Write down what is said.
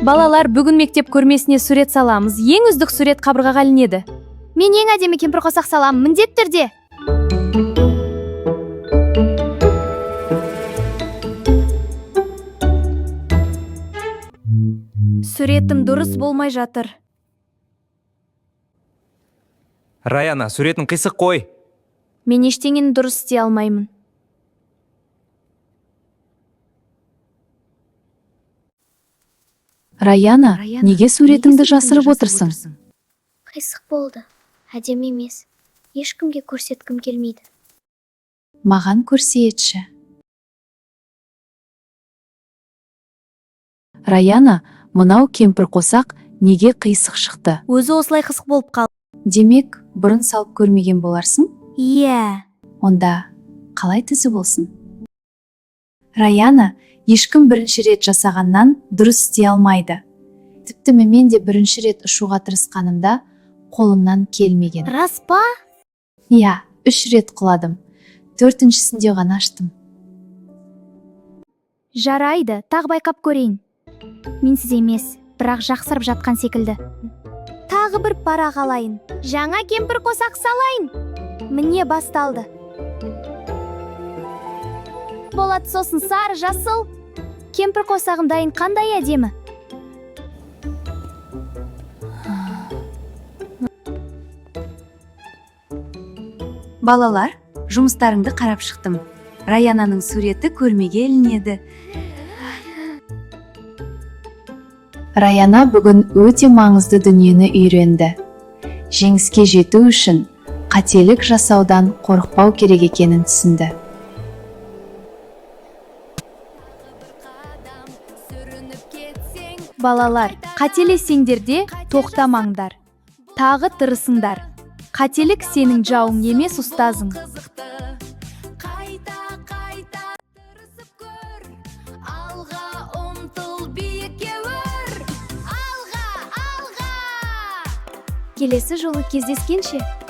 Балалар, бүгін мектеп көрмесіне сурет саламыз. Ең үздік сурет қабырғаға ілінеді. Мен ең әдемі кемпір қосақ салам, міндетті түрде. Суретім дұрыс болмай жатыр. Раяна, суретін қисық қой. Мен ештеңені дұрыс істей алмаймын. Раяна, неге суретіңді жасырып отырсың? Қисық болды. Әдемі емес. Ешкімге көрсеткім келмейді. Маған көрсетші. Раяна, мынау кемпір қосақ неге қисық шықты? Өзі осылай қысық болып қалды. Демек, бұрын салып көрмеген боларсың? Иә. Онда қалай түзі болсын? Раяна, ешкім бірінші рет жасағаннан дұрыс істей алмайды. Тіпті мен де бірінші рет ұшуға тырысқанымда қолымнан келмеген. Рас па? Иә, 3 рет құладым. 4-шісінде ғана аштым. Жарайды, тағы байқап көрейін. Менсіз емес, бірақ жақсарып жатқан секілді. Тағы бір парақ алайын. Жаңа кемпір қосақ салайын. Міне басталды. Болады, сосын сары, жасыл. Кемпір қосағым дайын, қандай әдемі. Балалар, жұмыстарыңды қарап шықтым. Раянаның суреті көрмеге ілінеді. Раяна бүгін өте маңызды дүниені үйренді. Жеңіске жету үшін қателік жасаудан қорықпау керек екенін түсінді. Балалар, қателессеңдер де тоқтамаңдар. Тағы тырысыңдар. Қателік сенің жауың емес, ұстазың. Келесі жолы кездескенше.